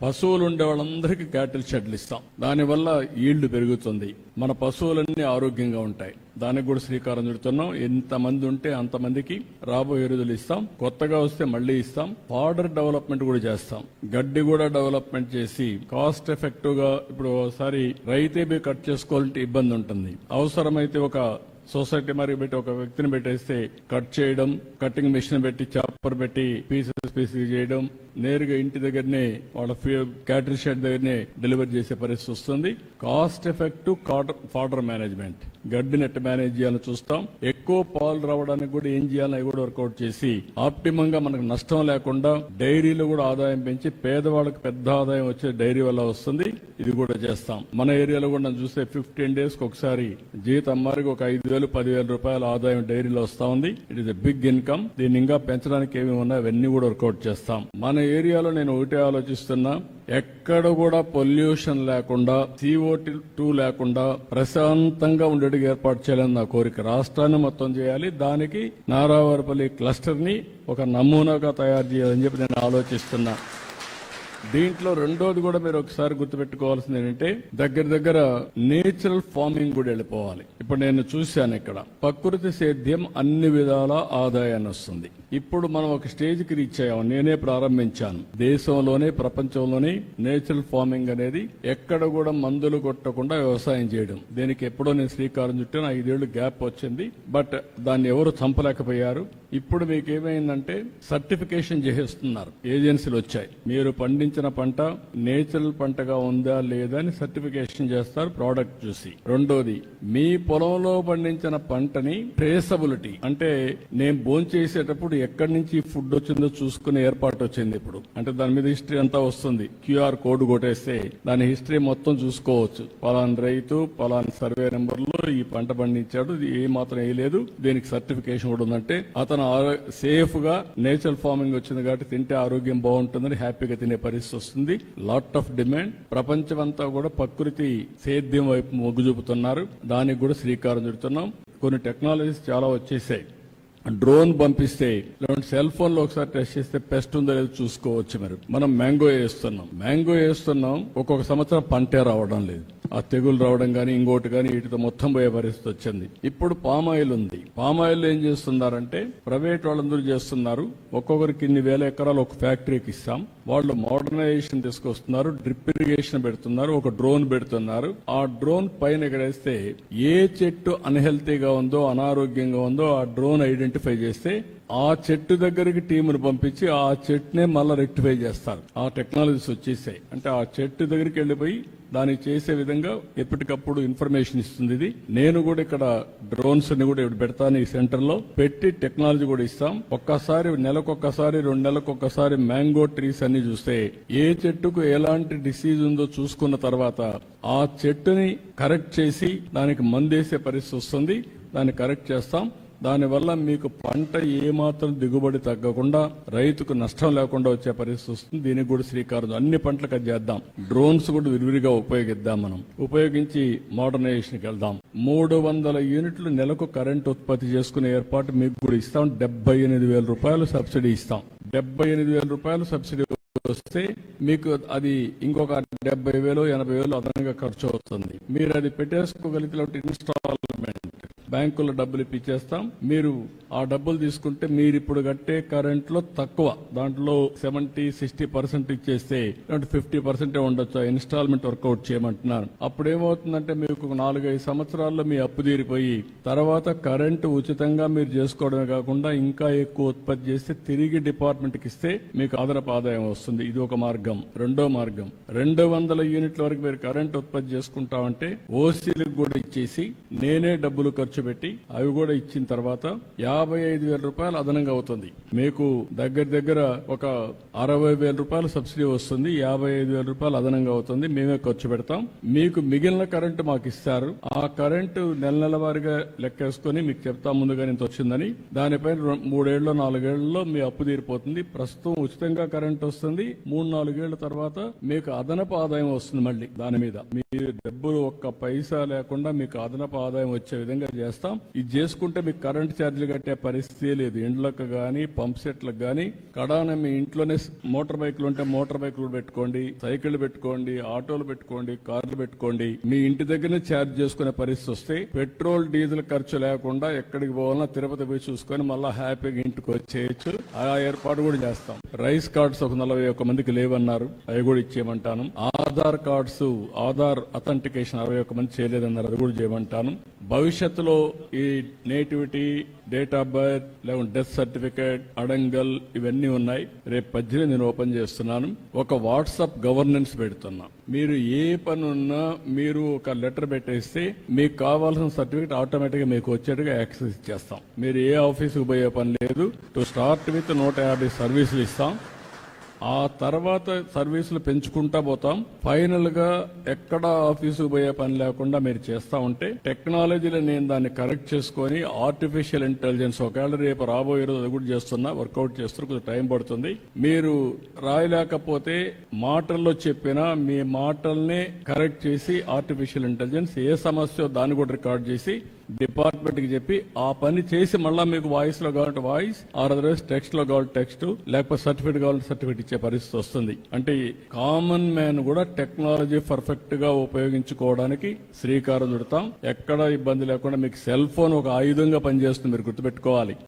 పశువులు ఉండే వాళ్ళందరికీ క్యాటిల్ షెడ్లు ఇస్తాం. దానివల్ల ఈల్డ్ పెరుగుతుంది, మన పశువులన్నీ ఆరోగ్యంగా ఉంటాయి. దానికి కూడా శ్రీకారం చుడుతున్నాం. ఎంతమంది ఉంటే అంతమందికి రాబోయే రోజులు ఇస్తాం. కొత్తగా వస్తే మళ్లీ ఇస్తాం. ఫాడర్ డెవలప్మెంట్ కూడా చేస్తాం. గడ్డి కూడా డెవలప్మెంట్ చేసి కాస్ట్ ఎఫెక్టివ్ గా, ఇప్పుడు ఒకసారి రైతే కట్ చేసుకోవాలంటే ఇబ్బంది ఉంటుంది. అవసరమైతే ఒక సొసైటీ మరి పెట్టి ఒక వ్యక్తిని పెట్టేస్తే కట్ చేయడం, కటింగ్ మిషన్ పెట్టి చాపర్ పెట్టి పీసెస్ చేయడం, నేరుగా ఇంటి దగ్గరనే వాళ్ళ క్యాటరీ షెడ్ దగ్గరనే డెలివరీ చేసే పరిస్థితి వస్తుంది. కాస్ట్ ఎఫెక్టివ్ ఫాడర్ మేనేజ్మెంట్, గడ్డి నెట్ మేనేజ్ చేయాలని చూస్తాం. ఎక్కువ పాలు రావడానికి కూడా ఏం చేయాలని కూడా వర్కౌట్ చేసి ఆప్టిమం గా మనకు నష్టం లేకుండా డైరీలో కూడా ఆదాయం పెంచి పేదవాళ్ళకి పెద్ద ఆదాయం వచ్చే డైరీ వల్ల వస్తుంది. ఇది కూడా చేస్తాం. మన ఏరియాలో కూడా చూస్తే 15 days ఒకసారి జీతం మారికి ఒక 5,000, 10,000 రూపాయల ఆదాయం డైరీలో వస్తా ఉంది. It is a big income. దీన్ని ఇంకా పెంచడానికి ఏమి ఉన్నాయి అవన్నీ కూడా వర్కౌట్ చేస్తాం. మన ఏరియాలో నేను ఒకటే ఆలోచిస్తున్నా, ఎక్కడ కూడా పొల్యూషన్ లేకుండా, CO2 లేకుండా ప్రశాంతంగా ఉండేట్టుగా ఏర్పాటు చేయాలని నా కోరిక. రాష్ట్రాన్ని మొత్తం చేయాలి. దానికి నారావారిపల్లి క్లస్టర్ ని ఒక నమూనాగా తయారు చేయాలని చెప్పి నేను ఆలోచిస్తున్నా. దీంట్లో రెండోది కూడా మీరు ఒకసారి గుర్తుపెట్టుకోవాల్సింది ఏంటంటే, దగ్గర నేచురల్ ఫార్మింగ్ కూడా వెళ్ళిపోవాలి. ఇప్పుడు నేను చూశాను, ఇక్కడ ప్రకృతి సేద్యం అన్ని విధాల ఆదాయాన్ని వస్తుంది. ఇప్పుడు మనం ఒక స్టేజ్కి రీచ్ అయ్యాం. నేనే ప్రారంభించాను. దేశంలోనే ప్రపంచంలోనే నేచురల్ ఫార్మింగ్ అనేది ఎక్కడ కూడా మందులు కొట్టకుండా వ్యవసాయం చేయడం. దీనికి ఎప్పుడో నేను శ్రీకారం చుట్టాను. 5 ఏళ్లు గ్యాప్ వచ్చింది. బట్ దాన్ని ఎవరు చంపలేకపోయారు. ఇప్పుడు మీకు ఏమైందంటే సర్టిఫికేషన్ చేసేస్తున్నారు, ఏజెన్సీలు వచ్చాయి. మీరు పండించిన పంట నేచురల్ పంటగా ఉందా లేదా అని సర్టిఫికేషన్ చేస్తారు ప్రోడక్ట్ చూసి. రెండోది, మీ పొలంలో పండించిన పంటని ట్రేసబిలిటీ, అంటే నేను భోంచేసేటప్పుడు ఎక్కడి నుంచి ఫుడ్ వచ్చిందో చూసుకునే ఏర్పాటు వచ్చింది ఇప్పుడు. అంటే దాని మీద హిస్టరీ అంతా వస్తుంది. QR కోడ్ కొట్టేస్తే దాని హిస్టరీ మొత్తం చూసుకోవచ్చు. పలానా రైతు పలానా సర్వే నెంబర్ లో ఈ పంట పండించాడు, ఏ మాత్రం వేయలేదు, దీనికి సర్టిఫికేషన్ కూడా ఉందంటే అతను సేఫ్ గా నేచురల్ ఫార్మింగ్ వచ్చింది కాబట్టి తింటే ఆరోగ్యం బాగుంటుందని హ్యాపీగా తినే పరిస్థితి వస్తుంది. Lot of demand. ప్రపంచమంతా కూడా ప్రకృతి సేద్యం వైపు మొగ్గు చూపుతున్నారు. దానికి కూడా శ్రీకారం చుడుతున్నాం. కొన్ని టెక్నాలజీస్ చాలా వచ్చేసాయి. డ్రోన్ పంపిస్తే, సెల్ ఫోన్ లో ఒకసారి టెస్ట్ చేస్తే పెస్ట్ ఉందో లేదో చూసుకోవచ్చు. మనం మ్యాంగో వేస్తున్నాం, ఒక్కొక్క సంవత్సరం పంటే రావడం లేదు. ఆ తెగులు రావడం గానీ ఇంకోటి గానీ వీటితో మొత్తం పోయే పరిస్థితి వచ్చింది. ఇప్పుడు పామాయిల్ ఉంది. పామాయిల్ ఏం చేస్తున్నారంటే ప్రైవేట్ వాళ్ళందరూ చేస్తున్నారు. ఒక్కొక్కరికి ఇన్ని వేల ఎకరాలు ఒక ఫ్యాక్టరీకి ఇస్తాం. వాళ్ళు మోడర్నైజేషన్ తీసుకొస్తున్నారు, డ్రిప్ ఇరిగేషన్ పెడుతున్నారు, ఒక డ్రోన్ పెడుతున్నారు. ఆ డ్రోన్ పైన ఎక్కడేస్తే ఏ చెట్టు అన్హెల్తీగా ఉందో, అనారోగ్యంగా ఉందో ఆ డ్రోన్ ఐడెంటిఫై చేస్తే ఆ చెట్టు దగ్గరికి టీమును పంపించి ఆ చెట్టునే మళ్ళీ రెక్టిఫై చేస్తారు. ఆ టెక్నాలజీస్ వచ్చేసాయి. అంటే ఆ చెట్టు దగ్గరికి వెళ్లిపోయి దానికి చేసే విధంగా ఎప్పటికప్పుడు ఇన్ఫర్మేషన్ ఇస్తుంది. ఇది నేను కూడా ఇక్కడ డ్రోన్స్ ని కూడా ఇప్పుడు పెడతాను. ఈ సెంటర్ లో పెట్టి టెక్నాలజీ కూడా ఇస్తాం. ఒక్కసారి నెలకొక్కసారి 2 నెలలకొక్కసారి మ్యాంగో ట్రీస్ అన్ని చూస్తే ఏ చెట్టుకు ఎలాంటి డిసీజ్ ఉందో చూసుకున్న తర్వాత ఆ చెట్టుని కరెక్ట్ చేసి దానికి మందేసే పరిస్థితి వస్తుంది. దాన్ని కరెక్ట్ చేస్తాం. దానివల్ల మీకు పంట ఏమాత్రం దిగుబడి తగ్గకుండా, రైతుకు నష్టం లేకుండా వచ్చే పరిస్థితి వస్తుంది. దీనికి కూడా శ్రీకారం అన్ని పంటలకు అది చేద్దాం. డ్రోన్స్ కూడా విరివిరిగా ఉపయోగిద్దాం. మనం ఉపయోగించి మోడర్నైజేషన్కి వెళ్దాం. 300 యూనిట్లు నెలకు కరెంట్ ఉత్పత్తి చేసుకునే ఏర్పాటు మీకు కూడా ఇస్తాం. 78,000 రూపాయలు సబ్సిడీ ఇస్తాం. 78,000 రూపాయలు సబ్సిడీ వస్తే మీకు అది ఇంకొక 70,000, 80,000 అదనంగా ఖర్చు అవుతుంది. మీరు అది పెట్టేసుకోగలిగితే ఇన్స్టాల్మెంట్ బ్యాంకులో డబ్బులు ఇప్పించేస్తాం. మీరు ఆ డబ్బులు తీసుకుంటే మీరు ఇప్పుడు కట్టే కరెంట్ లో తక్కువ, దాంట్లో 70-60% ఇచ్చేస్తే 50% ఉండొచ్చు. ఇన్స్టాల్మెంట్ వర్కౌట్ చేయమంటున్నారు. అప్పుడు ఏమవుతుందంటే మీకు 4-5 సంవత్సరాల్లో మీ అప్పు తీరిపోయి తర్వాత కరెంటు ఉచితంగా మీరు చేసుకోవడమే కాకుండా ఇంకా ఎక్కువ ఉత్పత్తి చేస్తే తిరిగి డిపార్ట్మెంట్ కి ఇస్తే మీకు అదనపు ఆదాయం వస్తుంది. ఇది ఒక మార్గం. రెండో మార్గం, 200 యూనిట్ల వరకు మీరు కరెంట్ ఉత్పత్తి చేసుకుంటామంటే ఓసీలకు కూడా ఇచ్చేసి నేనే డబ్బులు ఖర్చు పెట్టి అవి కూడా ఇచ్చిన తర్వాత 55,000 రూపాయలు అదనంగా అవుతుంది. మీకు దగ్గర ఒక 60,000 రూపాయలు సబ్సిడీ వస్తుంది. 55,000 రూపాయలు అదనంగా అవుతుంది. మేమే ఖర్చు పెడతాం. మీకు మిగిలిన కరెంటు మాకు ఇస్తారు. ఆ కరెంటు నెల వారీగా లెక్కేసుకుని మీకు చెప్తా ముందుగా ఇంత వచ్చిందని. దానిపైన 3 ఏళ్ళు 4 ఏళ్లలో మీ అప్పు తీరిపోతుంది. ప్రస్తుతం ఉచితంగా కరెంట్ వస్తుంది. 3-4 ఏళ్ల తర్వాత మీకు అదనపు ఆదాయం వస్తుంది. మళ్ళీ దాని మీద మీరు డబ్బులు ఒక్క పైసా లేకుండా మీకు అదనపు ఆదాయం వచ్చే విధంగా చేస్తాం. ఇది చేసుకుంటే మీకు కరెంట్ ఛార్జీలు కట్టే పరిస్థితి లేదు. ఇండ్లకు గానీ పంప్ సెట్లకు గానీ కడాన మీ ఇంట్లోనే మోటార్ బైక్లు ఉంటే మోటార్ బైక్లు పెట్టుకోండి, సైకిళ్లు పెట్టుకోండి, ఆటోలు పెట్టుకోండి, కార్లు పెట్టుకోండి. మీ ఇంటి దగ్గరనే ఛార్జ్ చేసుకునే పరిస్థితి వస్తే పెట్రోల్ డీజిల్ ఖర్చు లేకుండా ఎక్కడికి పోవాలన్నా తిరుపతి పోయి చూసుకొని మళ్ళా హ్యాపీగా ఇంటికి వచ్చేయచ్చు. ఆ ఏర్పాటు కూడా చేస్తాం. రైస్ కార్డ్స్ ఒక 41 మందికి లేవన్నారు, అవి కూడా ఇచ్చేయమంటాను. ఆధార్ కార్డ్స్, ఆధార్ అథెంటికేషన్ 61 మంది చేయలేదన్నారు, అది కూడా చేయమంటాను. భవిష్యత్తులో ఈ నేటివిటీ, డేట్ ఆఫ్ బర్త్, లేకుంటే డెత్ సర్టిఫికేట్, అడంగల్ ఇవన్నీ ఉన్నాయి. రేపు 18 నేను ఓపెన్ చేస్తున్నాను. ఒక వాట్సాప్ గవర్నెన్స్ పెడుతున్నా. మీరు ఏ పని ఉన్నా మీరు ఒక లెటర్ పెట్టేస్తే మీకు కావాల్సిన సర్టిఫికేట్ ఆటోమేటిక్ గా మీకు వచ్చేట్టుగా యాక్సెస్ ఇచ్చేస్తాం. మీరు ఏ ఆఫీసుకు పోయే పని లేదు. టు స్టార్ట్ విత్ 150 సర్వీసులు ఇస్తాం. ఆ తర్వాత సర్వీసులు పెంచుకుంటా పోతాం. ఫైనల్ గా ఎక్కడ ఆఫీసుకు పోయే పని లేకుండా మీరు చేస్తా ఉంటే టెక్నాలజీలో నేను దాన్ని కరెక్ట్ చేసుకుని ఆర్టిఫిషియల్ ఇంటెలిజెన్స్ ఒకవేళ రేపు రాబోయే రోజు అది కూడా చేస్తున్నా, వర్కౌట్ చేస్తున్నా, కొంచెం టైం పడుతుంది. మీరు రాయలేకపోతే మాటల్లో చెప్పినా మీ మాటల్ని కరెక్ట్ చేసి ఆర్టిఫిషియల్ ఇంటెలిజెన్స్ ఏ సమస్య దాన్ని కూడా రికార్డ్ చేసి డిపార్ట్మెంట్ కి చెప్పి ఆ పని చేసి మళ్ళా మీకు వాయిస్ లో కావాలంటే వాయిస్, అదర్వైజ్ టెక్స్ట్ లో కావాలి టెక్స్ట్, లేకపోతే సర్టిఫికేట్ కావాలంటే సర్టిఫికేట్ ఇచ్చే పరిస్థితి వస్తుంది. అంటే కామన్ మ్యాన్ కూడా టెక్నాలజీ పర్ఫెక్ట్ గా ఉపయోగించుకోవడానికి శ్రీకారం చుడతాం. ఎక్కడ ఇబ్బంది లేకుండా మీకు సెల్ ఫోన్ ఒక ఆయుధంగా పనిచేస్తుంది, మీరు గుర్తుపెట్టుకోవాలి.